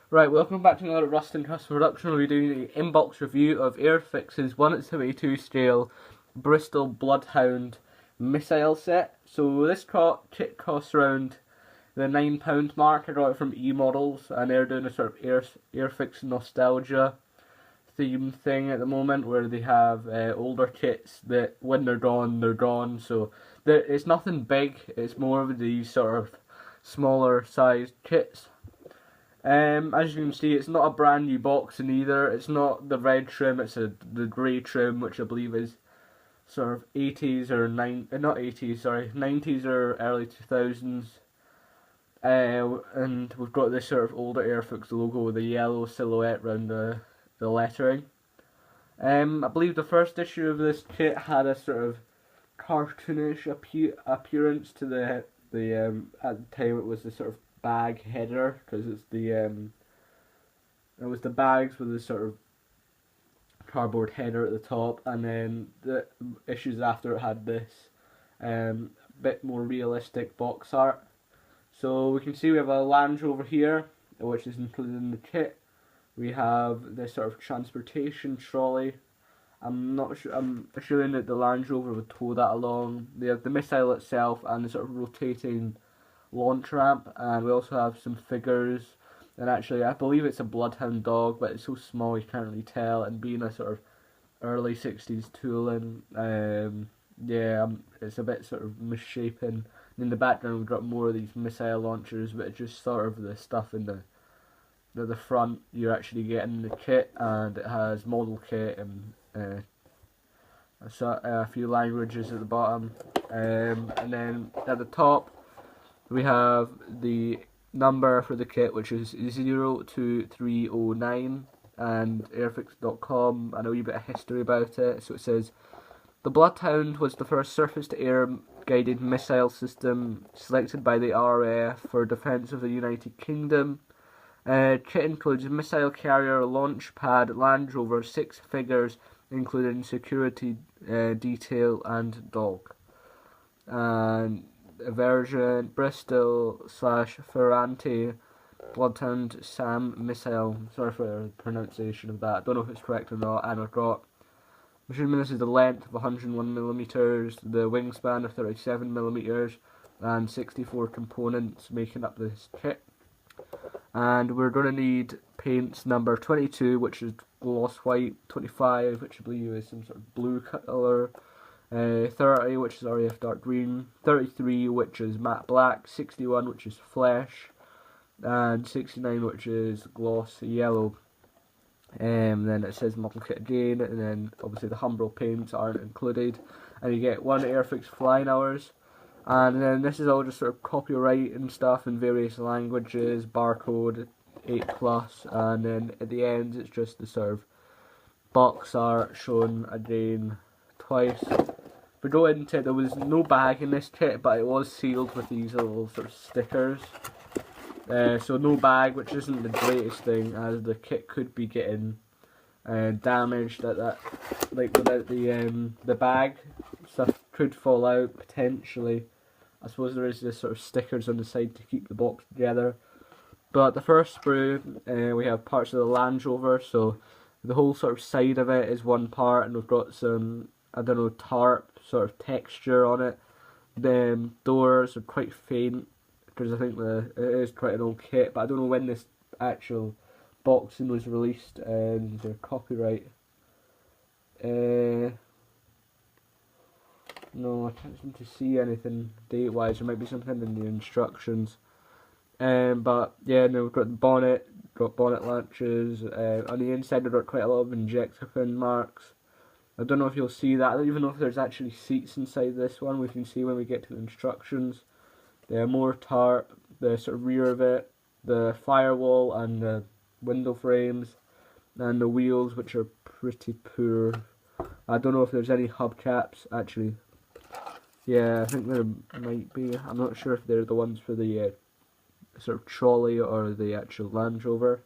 Right, welcome back to another Rust and Trust production. We'll be doing the inbox review of Airfix's 1/72 scale Bristol Bloodhound missile set. So this kit costs around the £9 mark. I got it from E-Models, and they're doing a sort of Airfix nostalgia theme thing at the moment, where they have older kits that when they're gone. So it's nothing big, it's more of these sort of smaller sized kits. As you can see, it's not a brand new boxing either. It's not the red trim, it's the grey trim, which I believe is sort of 80s or not 80s, sorry, 90s or early 2000s. And we've got this sort of older Airfix logo with a yellow silhouette around the lettering. I believe the first issue of this kit had a sort of cartoonish appearance to the at the time it was the sort of bag header, because it's it was the bags with the sort of cardboard header at the top, and then the issues after it had this bit more realistic box art. So we can see we have a Land Rover here, which is included in the kit. We have this sort of transportation trolley. I'm assuming that the Land Rover would tow that along. They have the missile itself and the sort of rotating launch ramp, and we also have some figures. And actually, I believe it's a Bloodhound dog, but it's so small you can't really tell. And being a sort of early 60s tooling, it's a bit sort of misshapen. And in the background, we've got more of these missile launchers, but it's just sort of the stuff in the front you're actually getting the kit, and it has model kit and a few languages at the bottom, and then at the top we have the number for the kit, which is 02309, and airfix.com and a wee bit of history about it. So it says, the Bloodhound was the first surface-to-air guided missile system selected by the RAF for defence of the United Kingdom. Kit includes a missile carrier, launch pad, Land Rover, 6 figures, including security detail and dog. And a version Bristol/Ferranti Bloodhound SAM missile. Sorry for the pronunciation of that. I don't know if it's correct or not. And I've got, I'm assuming this is the length of 101mm, the wingspan of 37mm, and 64 components making up this kit. And we're going to need paints number 22, which is gloss white, 25, which I believe is some sort of blue colour, 30, which is RAF dark green, 33, which is matte black, 61, which is flesh, and 69, which is gloss yellow. Then it says model kit again, and then obviously the Humbrol paints aren't included, and you get 1 Airfix flying hours. And then this is all just sort of copyright and stuff in various languages, barcode 8+, and then at the end it's just the sort of box art shown again twice. We go into it, there was no bag in this kit, but it was sealed with these little sort of stickers. So no bag, which isn't the greatest thing, as the kit could be getting damaged at that, like without the bag, stuff could fall out potentially. I suppose there is this sort of stickers on the side to keep the box together. But the first sprue, we have parts of the Land Rover, so the whole sort of side of it is one part, and we've got some, I don't know, tarp sort of texture on it. The doors are quite faint, because I think it is quite an old kit, but I don't know when this actual boxing was released, and their copyright. No, I can't seem to see anything date-wise. There might be something in the instructions. But yeah, no, we've got the bonnet, got bonnet latches. On the inside we've got quite a lot of injector pin marks. I don't know if you'll see that. I don't even know if there's actually seats inside this one. We can see when we get to the instructions. There are more tarp, the sort of rear of it, the firewall and the window frames, and the wheels, which are pretty poor. I don't know if there's any hubcaps actually. Yeah, I think there might be. I'm not sure if they're the ones for the sort of trolley or the actual Land Rover.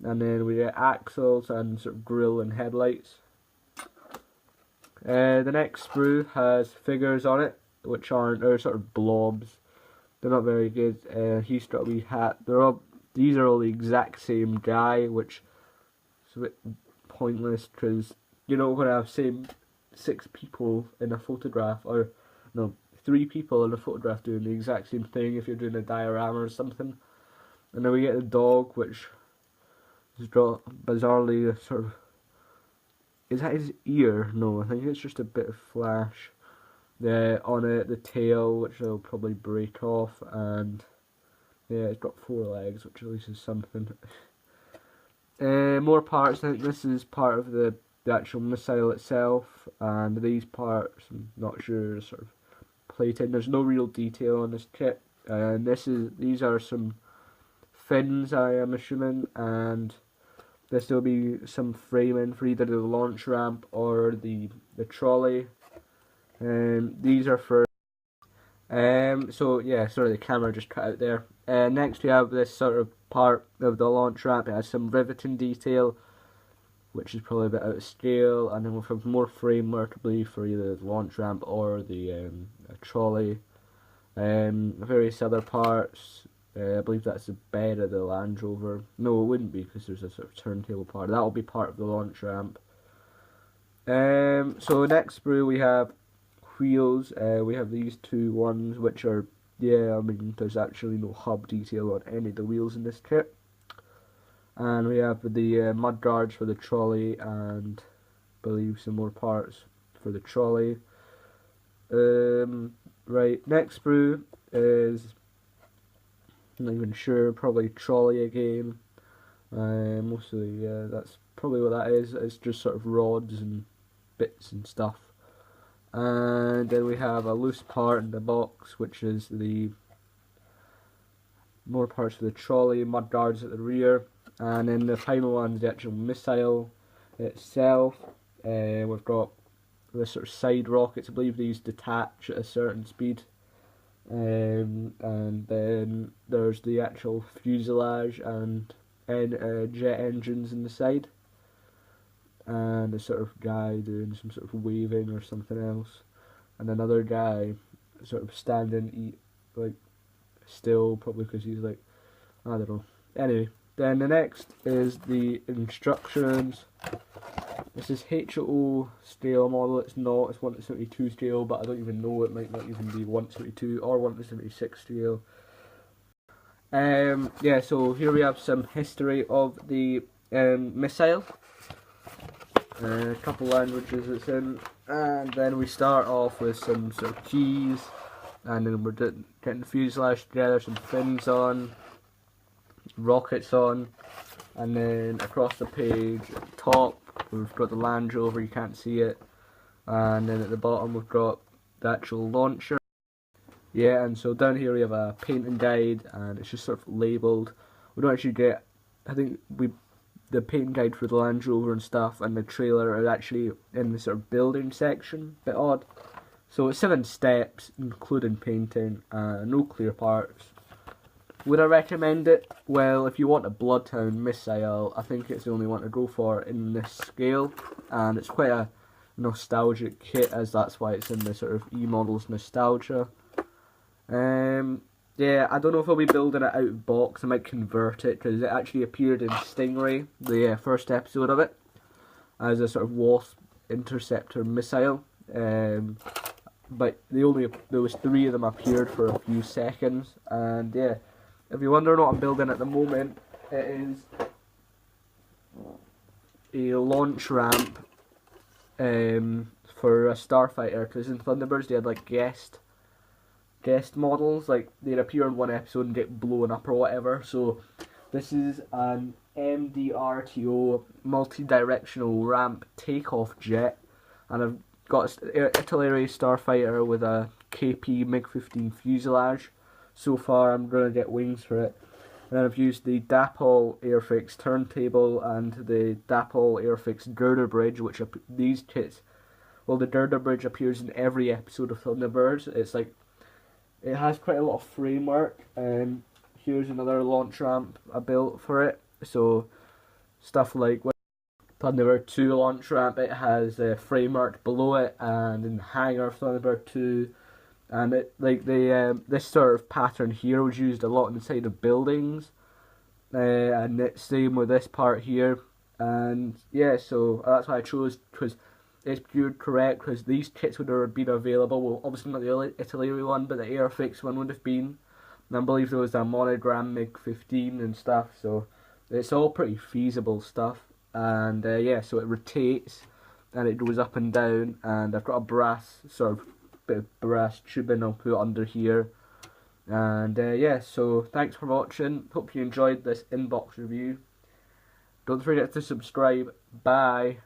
And then we get axles and sort of grille and headlights. The next sprue has figures on it, which aren't, they're sort of blobs. They're not very good. He's got a wee hat. They're all these are all the exact same guy, which is a bit pointless because you know when I have same 6 people in a photograph, or no, 3 people in a photograph doing the exact same thing if you're doing a diorama or something. And then we get the dog, which is drawn bizarrely sort of. Is that his ear? No, I think it's just a bit of flash on it. The tail, which I'll probably break off, and yeah, it's got 4 legs, which at least is something. More parts. I think this is part of the actual missile itself, and these parts, I'm not sure, sort of plated. There's no real detail on this kit, and these are some fins, I am assuming, and this will be some framing for either the launch ramp or the trolley. These are for so yeah, sorry, the camera just cut out there. Next we have this sort of part of the launch ramp. It has some riveting detail, which is probably a bit out of scale, and then we'll have more framework, I believe, for either the launch ramp or the trolley. Various other parts. I believe that's the bed of the Land Rover. No, it wouldn't be because there's a sort of turntable part. That will be part of the launch ramp. So next sprue we have wheels. We have these 2 ones, which are, yeah, I mean, there's actually no hub detail on any of the wheels in this kit. And we have the mud guards for the trolley, and I believe some more parts for the trolley. Right, next sprue is, I'm not even sure, probably trolley again. Mostly, that's probably what that is. It's just sort of rods and bits and stuff. And then we have a loose part in the box, which is the more parts for the trolley, mud guards at the rear. And then the final one is the actual missile itself. We've got the sort of side rockets. I believe these detach at a certain speed. And then there's the actual fuselage and jet engines in the side, and a sort of guy doing some sort of waving or something else, and another guy sort of standing like still, probably because he's like, I don't know. Anyway, then the next is the instructions. This is HO scale model. It's not, it's 1:72 scale, but I don't even know, it might not even be 1:72 or 1:76 scale. Yeah, so here we have some history of the missile. A couple languages it's in, and then we start off with some sort of keys, and then we're getting the fuselage together, some fins on, rockets on, and then across the page at the top we've got the Land Rover, you can't see it, and then at the bottom we've got the actual launcher. Yeah, and so down here we have a painting guide, and it's just sort of labelled. We don't actually get, I think the painting guide for the Land Rover and stuff and the trailer are actually in the sort of building section, bit odd. So it's 7 steps, including painting, no clear parts. Would I recommend it? Well, if you want a Bloodhound missile, I think it's the only one to go for in this scale, and it's quite a nostalgic kit, as that's why it's in the sort of E-models nostalgia. Yeah, I don't know if I'll be building it out of box. I might convert it, because it actually appeared in Stingray, the first episode of it, as a sort of Wasp interceptor missile. But there was 3 of them appeared for a few seconds, and yeah. If you're wondering what I'm building at the moment, it is a launch ramp for a starfighter, because in Thunderbirds they had like guest models, like they'd appear in one episode and get blown up or whatever. So this is an MDRTO multi-directional ramp takeoff jet, and I've got an artillery starfighter with a KP MiG-15 fuselage. So far I'm going to get wings for it. And then I've used the Dapol Airfix turntable and the Dapol Airfix girder bridge, which these kits, well, the girder bridge appears in every episode of Thunderbirds. It's like, it has quite a lot of framework, and here's another launch ramp I built for it. So stuff like Thunderbird 2 launch ramp, it has a framework below it, and in the hangar of Thunderbird 2. And it, like this sort of pattern here was used a lot inside of buildings, and it's same with this part here. And yeah, so that's why I chose, because it's pure correct, because these kits would have been available. Well, obviously not the Italy one, but the Airfix one would have been. And I believe there was a monogram MiG 15 and stuff, so it's all pretty feasible stuff. And yeah, so it rotates and it goes up and down, and I've got a brass, sort of bit of brass tubing I'll put under here. And yeah, so thanks for watching. Hope you enjoyed this inbox review. Don't forget to subscribe. Bye.